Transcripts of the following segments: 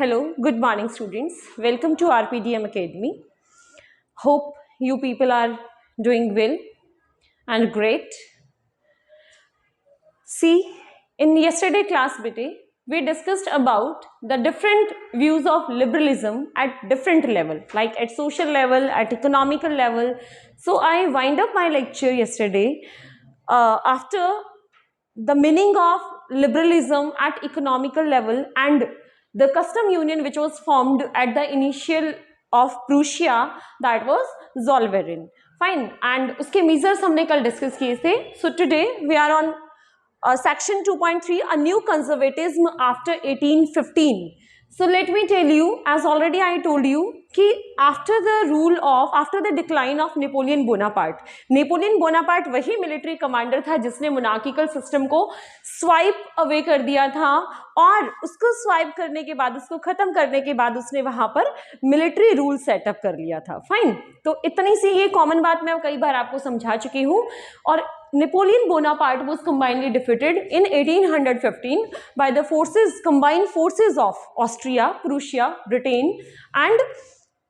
Hello, good morning students. Welcome to RPDM Academy. Hope you people are doing well and great. See, in yesterday class we discussed about the different views of liberalism at different level, like at social level, at economical level. So I wind up my lecture yesterday after the meaning of liberalism at economical level and the custom union which was formed at the initial of Prussia, that was Zollverein. Fine, and उसके measures हमने कल discuss किए थे. So today we are on section 2.3, a new conservatism after 1815. So let me tell you, as already I told you, कि after the decline of Napoleon Bonaparte वही military commander था जिसने monarchical system को swipe away कर दिया था, और उसको स्वाइप करने के बाद, उसको खत्म करने के बाद उसने वहां पर मिलिट्री रूल सेटअप कर लिया था. फाइन, तो इतनी सी ये कॉमन बात मैं कई बार आपको समझा चुकी हूँ. और Napoleon Bonaparte was combinedly defeated in 1815 by the combined forces of Austria, Prussia, Britain, and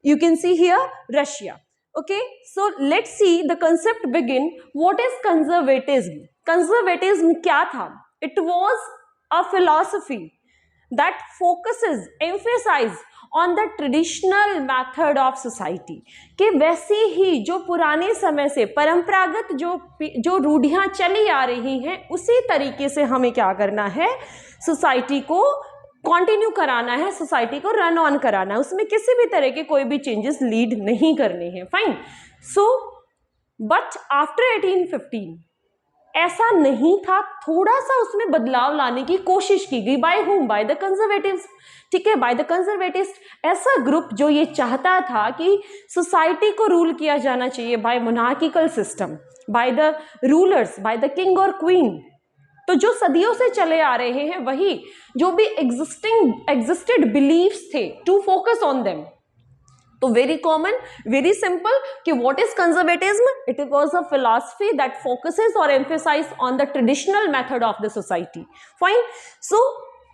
you can see here Russia. Okay, so let's see the concept begin. What is conservatism? Conservatism क्या था? It was a philosophy that emphasizes on the traditional method of society, कि वैसे ही जो पुराने समय से परंपरागत जो रूढ़ियां चली आ रही हैं उसी तरीके से हमें क्या करना है, सोसाइटी को कंटिन्यू कराना है, सोसाइटी को रन ऑन कराना है, उसमें किसी भी तरह के कोई भी चेंजेस लीड नहीं करने हैं. फाइन. सो बट आफ्टर 1815 ऐसा नहीं था, थोड़ा सा उसमें बदलाव लाने की कोशिश की गई. Bye whom? By the conservatives. ठीक है, बाय द कंजर्वेटिव्स, ऐसा ग्रुप जो ये चाहता था कि सोसाइटी को रूल किया जाना चाहिए by monarchical system, by the rulers, by the king और क्वीन. तो जो सदियों से चले आ रहे हैं वही जो भी एग्जिस्टेड बिलीव्स थे, टू फोकस ऑन देम. तो वेरी कॉमन, वेरी सिंपल कि what is conservatism? It was a philosophy that focuses और emphasize on the traditional method of the society. Fine. So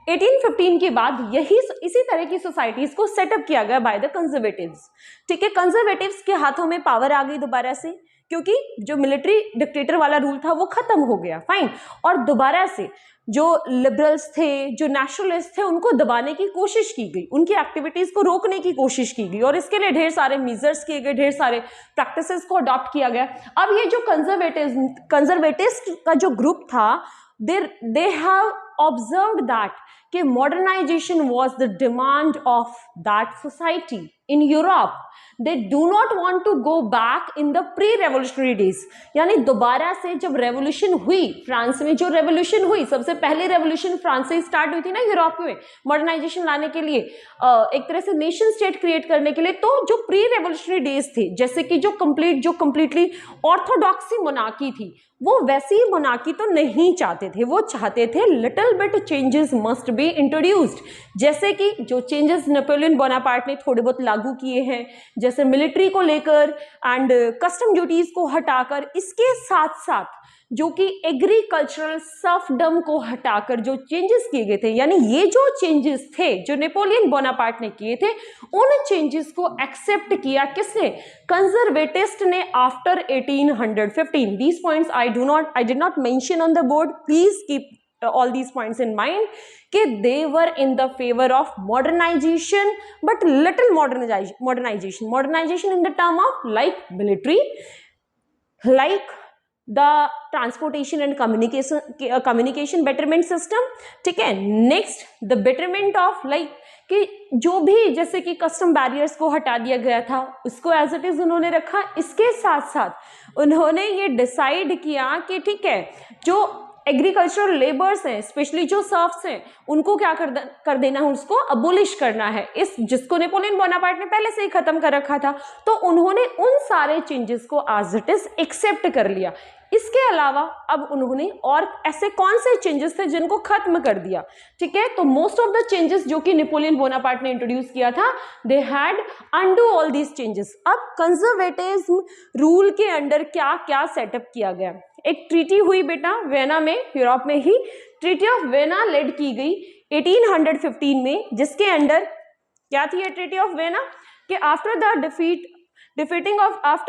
1815 के बाद इसी तरह की सोसाइटीज को सेटअप किया गया बाय द कंजर्वेटिव्स. ठीक है, कंजर्वेटिव्स के हाथों में पावर आ गई दोबारा से, क्योंकि जो मिलिट्री डिक्टेटर वाला रूल था वो खत्म हो गया. फाइन. और दोबारा से जो लिबरल्स थे, जो नेशनलिस्ट थे, उनको दबाने की कोशिश की गई, उनकी एक्टिविटीज को रोकने की कोशिश की गई, और इसके लिए ढेर सारे मेजर्स किए गए, ढेर सारे प्रैक्टिसेस को अडॉप्ट किया गया. अब ये जो कंजर्वेटिस्ट का जो ग्रुप था, दे हैव ऑब्जर्व्ड दैट कि modernisation was the demand of that society in Europe. They do not want to go back in the pre revolutionary days. यानी दोबारा से जब रेवोल्यूशन हुई, फ्रांस में जो रेवोल्यूशन हुई, सबसे पहले रेवोल्यूशन फ्रांस से स्टार्ट हुई थी ना यूरोप में, मॉडर्नाइजेशन लाने के लिए, एक तरह से नेशन स्टेट क्रिएट करने के लिए. तो जो प्री रेवोल्यूशनरी डेज थे, जैसे कि जो कंप्लीटली ऑर्थोडॉक्सी मोनार्की थी, वो वैसी मोनार्की तो नहीं चाहते थे. वो चाहते थे little bit changes must be introduced, जैसे कि जो चेंजेस नेपोलियन बोनापार्ट ने थोड़े बहुत लागू किए हैं, जैसे मिलिट्री को लेकर एंड कस्टम ड्यूटीज को हटाकर, इसके साथ साथ जो कि एग्रीकल्चरल सर्फडम को हटाकर जो चेंजेस किए गए थे. यानी ये जो चेंजेस थे जो नेपोलियन बोनापार्ट ने किए थे, उन चेंजेस को एक्सेप्ट किया किसने? कंजर्वेटिस्ट ने after 1815. These points I did not mention on the board. Please keep all these points in mind कि they were in the favor of modernization, but little modernization in the term of like military, like the transportation and communication betterment system. ठीक है. next the betterment of like कि जो भी जैसे कि custom barriers को हटा दिया गया था उसको एज इट इज उन्होंने रखा. इसके साथ साथ उन्होंने ये डिसाइड किया कि ठीक है, जो एग्रीकल्चरल लेबर्स हैं, स्पेशली जो सर्फ्स हैं, उनको क्या कर देना है, उसको अबोलिश करना है, इस जिसको नेपोलियन बोनापार्ट ने पहले से ही खत्म कर रखा था. तो उन्होंने उन सारे चेंजेस को एज इट इज एक्सेप्ट कर लिया. इसके अलावा अब उन्होंने और ऐसे कौन से चेंजेस थे जिनको खत्म कर दिया. ठीक है, तो मोस्ट ऑफ द चेंजेस जो कि नेपोलियन बोनापार्ट ने इंट्रोड्यूस किया था, they had undo all these changes. अब कंजर्वेटिज्म रूल के अंडर क्या क्या सेटअप किया गया? एक ट्रीटी हुई बेटा वेना में, यूरोप में ही ट्रीटी ऑफ वेना लेड की गई 1815 में, जिसके अंडर क्या थी ये ट्रीटी ऑफ वेना? कि आफ्टर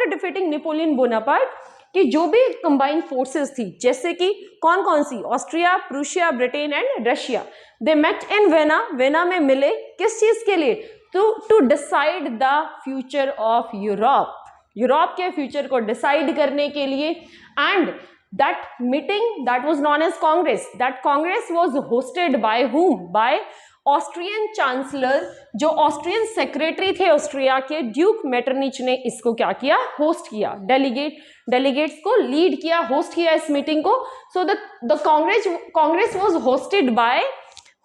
डिफीटिंग नेपोलियन बोनापार्ट कि जो भी कंबाइंड फोर्सेस थी, जैसे कि कौन कौन सी, Austria, Prussia, Britain and Russia, they met in Vienna, Vienna में मिले किस चीज के लिए? To decide the future of Europe, Europe के फ्यूचर को डिसाइड करने के लिए। And that meeting that was known as congress, that congress was hosted by whom? By Austrian chancellor, जो ऑस्ट्रियन सेक्रेटरी थे ऑस्ट्रिया के, ड्यूक मेटरनिच ने इसको क्या किया? होस्ट किया, डेलीगेट्स को लीड किया, होस्ट किया इस मीटिंग को। So the congress was hosted by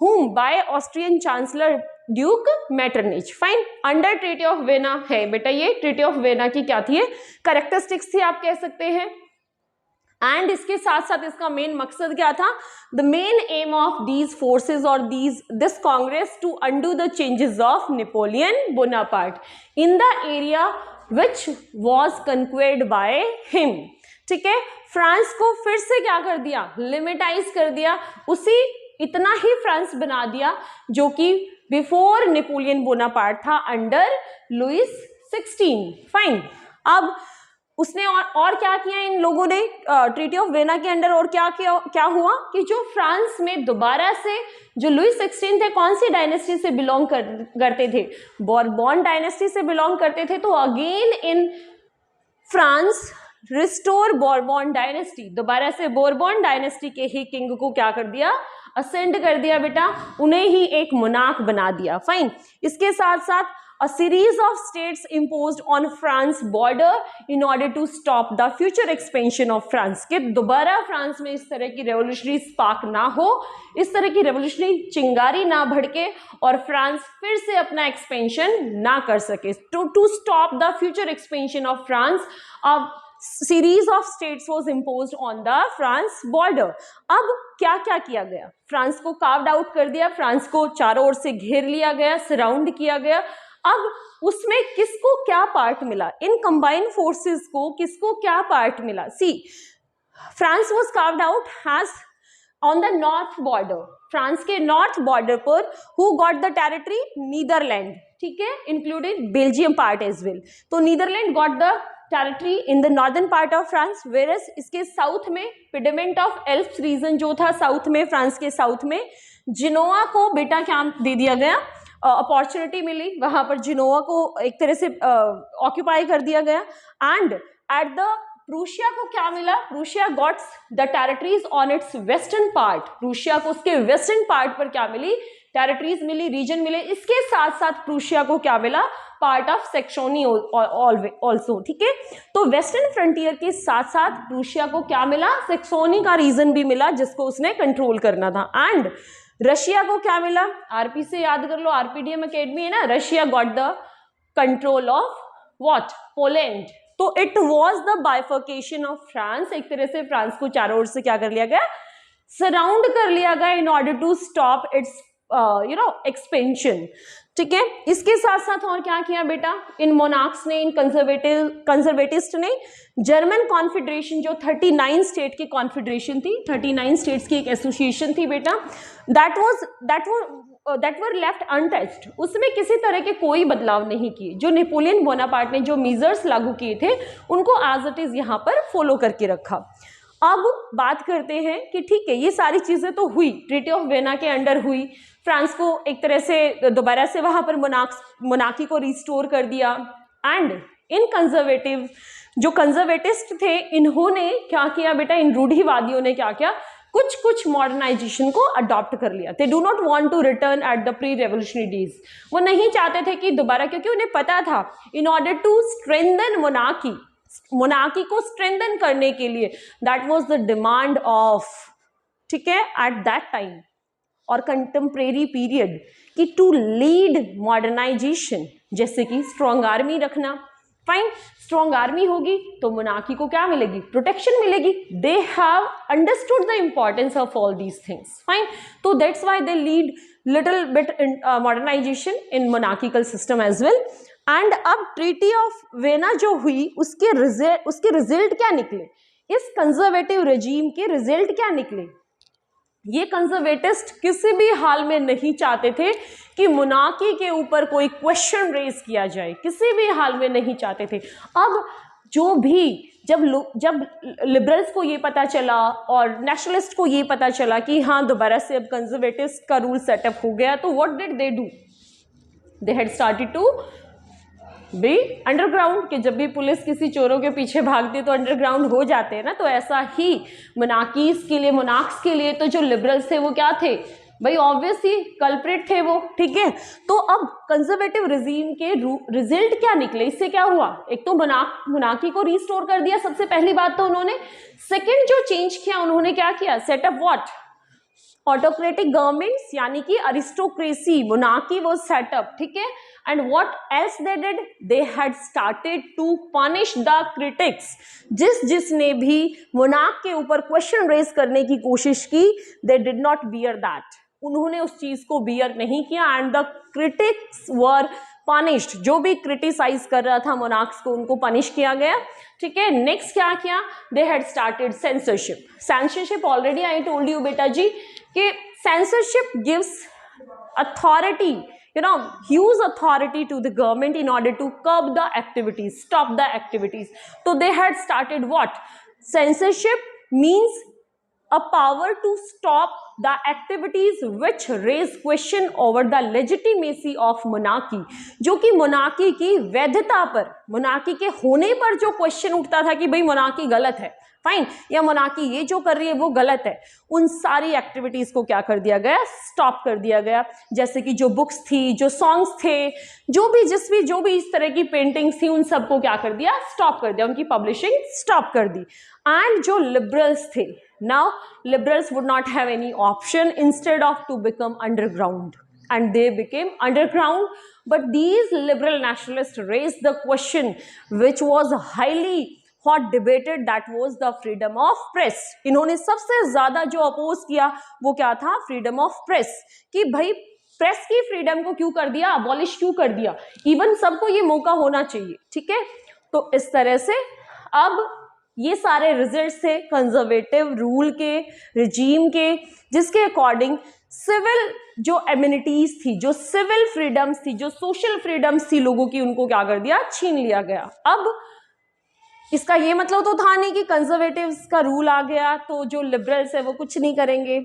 whom? By Austrian chancellor duke Metternich. Fine, under treaty of Vienna है बेटा ये। ट्रीटी ऑफ वेना की क्या थी? कैरेक्टरिस्टिक्स थी आप कह सकते हैं। एंड इसके साथ साथ इसका मेन मकसद क्या था? The main aim of these forces और this congress to undo the changes of Napoleon Bonaparte in the area which was conquered by him. ठीक है, फ्रांस को फिर से क्या कर दिया? लिमिटाइज कर दिया, उसी इतना ही फ्रांस बना दिया जो कि बिफोर नेपोलियन बोनापार्ट था अंडर लुइस 16। फाइन, अब उसने और क्या किया इन लोगों ने ट्रीटी ऑफ वेना के अंडर? और क्या हुआ कि जो फ्रांस में दोबारा से जो लुइस 16 थे, कौन सी डायनेस्टी से बिलोंग करते थे? बोरबॉन डायनेस्टी से बिलोंग करते थे। तो again in France restore bourbon dynasty, दोबारा से बोरबॉन डायनेस्टी के ही किंग को क्या कर दिया? असेंड कर दिया बेटा, उन्हें ही एक मोनार्क बना दिया। फाइन, इसके साथ साथ a series of states imposed on France border in order to stop the future expansion of France, कि दोबारा फ्रांस में इस तरह की रेवोल्यूशनरी स्पार्क ना हो, इस तरह की रेवोल्यूशनरी चिंगारी ना भड़के और फ्रांस फिर से अपना एक्सपेंशन ना कर सके। To stop the future expansion of France, अब series of states was imposed on the France border. अब क्या क्या किया गया? फ्रांस को कार्व्ड आउट कर दिया, फ्रांस को चारों ओर से घेर लिया गया, सराउंड किया गया। अब उसमें किसको क्या पार्ट मिला? इन कंबाइंड फोर्सेस को किसको क्या पार्ट मिला? See, France was carved out has on the north border, France के नॉर्थ बॉर्डर पर who got the territory? Netherland, ठीक है, including Belgium part as well. तो Netherland got the territory in the northern part of France, whereas इसके south में Piedmont of Alps reason जो था south में, फ्रांस के साउथ में, जिनोआ को बेटा क्या दे दिया गया? अपॉर्चुनिटी मिली, वहां पर जिनोआ को एक तरह से ऑक्यूपाई कर दिया गया। एंड एट द प्रूशिया को क्या मिला? Prussia gots the territories on it's western part, Prussia को उसके वेस्टर्न पार्ट पर क्या मिली? टेरिटरीज मिली, रीजन मिले। इसके साथ साथ प्रूशिया को क्या मिला? Part of Saxony also. ठीक है, तो वेस्टर्न फ्रंटियर के साथ साथ प्रूशिया को क्या मिला? सेक्सोनी का रीजन भी मिला जिसको उसने कंट्रोल करना था। एंड रशिया को क्या मिला? आरपी से याद कर लो, आरपीडीएम अकेडमी है ना। Russia got the control of what? Poland. तो it was the bifurcation of France, एक तरह से फ्रांस को चारों ओर से क्या कर लिया गया? सराउंड कर लिया गया in order to stop its expansion. ठीक है, इसके साथ साथ और क्या किया बेटा? इन मोनार्क्स ने, इन कंजर्वेटिस्ट ने जर्मन कॉन्फेडरेशन जो 39 स्टेट की कॉन्फेडरेशन थी, 39 स्टेट्स की एक एसोसिएशन थी बेटा, दैट वर लेफ्ट अनटच्ड, उसमें किसी तरह के कोई बदलाव नहीं किए। जो नेपोलियन बोनापार्ट ने जो मेजर्स लागू किए थे उनको एज इट इज यहाँ पर फॉलो करके रखा। अब बात करते हैं कि ठीक है, ये सारी चीजें तो हुई, ट्रीटी ऑफ वेना के अंडर हुई, फ्रांस को एक तरह से दोबारा से वहां पर मोनार्की को रिस्टोर कर दिया। एंड इन कंजर्वेटिव जो कंजर्वेटिस्ट थे, इन्होंने क्या किया बेटा? इन रूढ़िवादियों ने क्या किया? कुछ मॉडर्नाइजेशन को अडॉप्ट कर लिया। They do not want to return at the pre revolutionary days, वो नहीं चाहते थे कि दोबारा, क्योंकि उन्हें पता था in order to strengthen monarchy को स्ट्रेंथन करने के लिए, that was the demand of, ठीक है, एट दैट टाइम और कंटेम्प्रेरी पीरियड, कि टू लीड मॉडर्नाइजेशन, जैसे कि स्ट्रॉन्ग आर्मी रखना। फाइन, स्ट्रॉन्ग आर्मी होगी तो मोनार्की को क्या मिलेगी? प्रोटेक्शन मिलेगी। They have understood the importance of all these things. Fine, तो that's why they lead little bit modernisation in monarchical system as well. And अब ट्रीटी ऑफ वेना जो हुई, उसके रिजल्ट क्या निकले? इस कंजर्वेटिव रेजीम के रिजल्ट क्या निकले? ये कंजर्वेटिस्ट किसी भी हाल में नहीं चाहते थे कि मोनार्की के ऊपर कोई क्वेश्चन रेज किया जाए, किसी भी हाल में नहीं चाहते थे। अब जो भी जब लिबरल्स को ये पता चला और नेशनलिस्ट को ये पता चला कि हाँ दोबारा से अब कंजर्वेटिव्स का रूल सेटअप हो गया, तो what did they do, they had started to be underground, कि जब भी पुलिस किसी चोरों के पीछे भागती है तो अंडरग्राउंड हो जाते हैं ना। तो ऐसा ही मोनार्कीज के लिए, मोनार्क्स के लिए तो जो लिबरल्स थे वो क्या थे भाई, ऑब्वियसली कल्प्रिट थे वो, ठीक है। तो अब कंजर्वेटिव रिजीम के रिजल्ट क्या निकले, इससे क्या हुआ, एक तो मोनार्की को रिस्टोर कर दिया, सबसे पहली बात तो उन्होंने। सेकेंड जो चेंज किया उन्होंने क्या किया, सेटअप व्हाट, ऑटोक्रेटिक गवर्नमेंट्स, यानी कि अरिस्टोक्रेसी, मोनार्की वाज सेटअप, ठीक है। And what else they did, they had started to punish the critics, जिसने भी मोनार्क के ऊपर क्वेश्चन रेज करने की कोशिश की, they did not bear that, उन्होंने उस चीज को बियर नहीं किया। And the critics were punished, जो भी क्रिटिसाइज कर रहा था मोनार्क्स को उनको पनिश किया गया, ठीक है। नेक्स्ट क्या किया, दे had started censorship. Censorship already I told you बेटा जी कि censorship gives authority, huge authority to the government in order to curb the activities, stop the activities. So they had started what, censorship means a power to stop the activities which raise question over the legitimacy of monarchy, जो कि monarchy की वैधता पर, monarchy के होने पर जो question उठता था कि भाई मोनार्की गलत है, फाइन, या मोनार्की ये जो कर रही है वो गलत है, उन सारी एक्टिविटीज को क्या कर दिया गया, स्टॉप कर दिया गया। जैसे कि जो बुक्स थी, जो सॉन्ग्स थे, जो भी इस तरह की पेंटिंग्स थी, उन सबको क्या कर दिया, स्टॉप कर दिया, उनकी पब्लिशिंग स्टॉप कर दी। एंड जो लिबरल्स थे, now liberals would not have any option instead of to become underground, and they became underground. But these liberal nationalists raised the question which was highly hot debated, that was the freedom of press. इन्होंने सबसे ज्यादा जो oppose किया वो क्या था, freedom of press, कि भाई प्रेस की फ्रीडम को क्यों कर दिया, अबॉलिश क्यों कर दिया, इवन सबको ये मौका होना चाहिए, ठीक है। तो इस तरह से अब ये सारे रिजल्ट्स थे कंजर्वेटिव रूल के, रिजीम के, जिसके अकॉर्डिंग सिविल जो एमिनिटीज थी, जो सिविल फ्रीडम्स थी, जो सोशल फ्रीडम्स थी लोगों की, उनको क्या कर दिया, छीन लिया गया। अब इसका ये मतलब तो था नहीं कि कंजर्वेटिव्स का रूल आ गया तो जो लिबरल्स है वो कुछ नहीं करेंगे।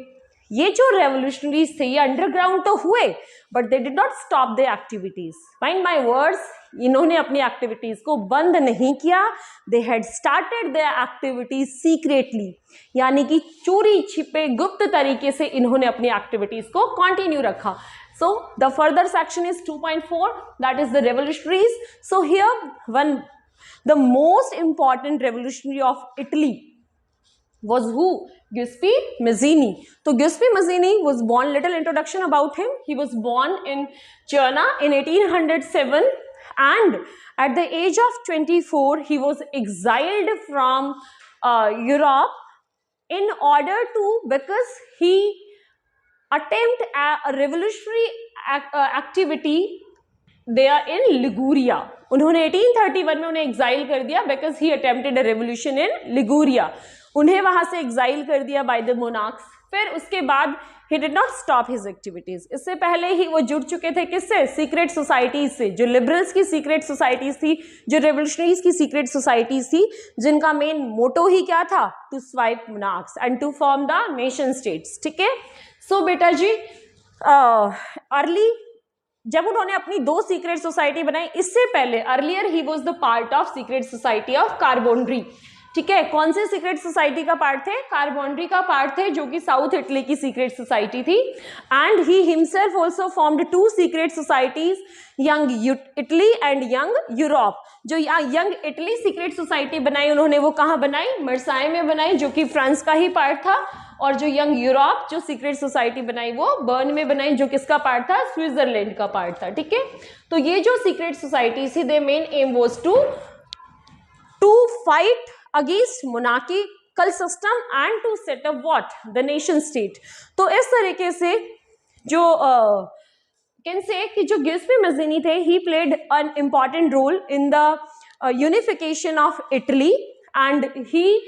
ये जो रेवोल्यूशनरीज थे ये अंडरग्राउंड तो हुए, but they did not stop the activities, mind my words, इन्होंने अपनी एक्टिविटीज को बंद नहीं किया, दे had started the activities secretly, यानी कि चोरी छिपे गुप्त तरीके से इन्होंने अपनी एक्टिविटीज को कंटिन्यू रखा। So the further section is 2.4, that is the revolutionaries. So here the most important revolutionary of Italy was who? Giuseppe Mazzini. So Giuseppe Mazzini was born, little introduction about him. He was born in Cerna in 1807, and at the age of 24 he was exiled from Europe in order to, because he attempt a revolutionary activity there in Liguria. उन्होंने 1831 में उन्हें exile कर दिया because he attempted a revolution in Liguria. उन्हें वहां से exile कर दिया by the monarchs. फिर उसके बाद he did not stop his activities. इससे पहले ही वो जुड़ चुके थे किससे, सीक्रेट सोसाइटीज से, जो लिबरल्स की सीक्रेट सोसाइटीज थी, जो रेवोल्यूशनरीज की सीक्रेट सोसाइटीज थी, जिनका मेन मोटो ही क्या था, to swipe monarchs and to form the nation states, ठीक है। सो बेटा जी अर्ली जब उन्होंने अपनी 2 सीक्रेट सोसाइटी बनाई, इससे पहले earlier he was the part of secret society of Carbonari, ठीक है। कौन से सीक्रेट सोसाइटी का पार्ट थे, कार्बोनरी का पार्ट थे, जो कि साउथ इटली की सीक्रेट सोसाइटी थी। And he himself also formed 2 secret societies, young Italy and young Europe. जो यंग इटली सीक्रेट सोसाइटी बनाई उन्होंने, वो कहाँ बनाई, मर्साई में बनाई, जो कि फ्रांस का ही पार्ट था। और जो यंग यूरोप जो सीक्रेट सोसाइटी बनाई वो बर्न में बनाई, जो किसका पार्ट था, स्विट्जरलैंड का पार्ट था, ठीक है। तो ये जो सीक्रेट सोसाइटी थी, they main aim was to fight against monarchical system and to set up what, the nation state. तो इस तरीके से जो कैन से कि जो गिउसेppe मैज़िनी थे, he played an important role in the unification of Italy, and he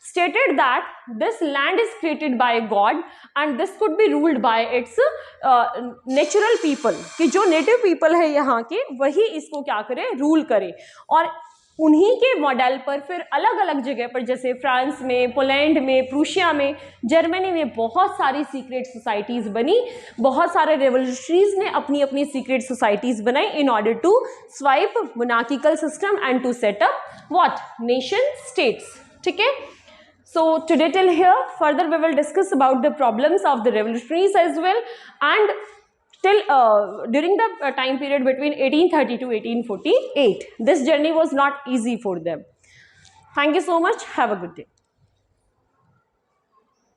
stated that this land is created by God and this could be ruled by its natural people, कि जो native people है यहाँ के वही इसको क्या करे, rule करे। और उन्हीं के मॉडल पर फिर अलग अलग जगह पर, जैसे फ्रांस में, पोलैंड में, प्रूशिया में, जर्मनी में बहुत सारी सीक्रेट सोसाइटीज़ बनी, बहुत सारे रेवोल्यूशनरीज ने अपनी अपनी सीक्रेट सोसाइटीज़ बनाई in order to swipe monarchical system and to set up what, nation states. ठीक है, so today till here, further we will discuss about the problems of the revolutionaries as well, and till during the time period between 1830 to 1848. This journey was not easy for them. Thank you so much. Have a good day.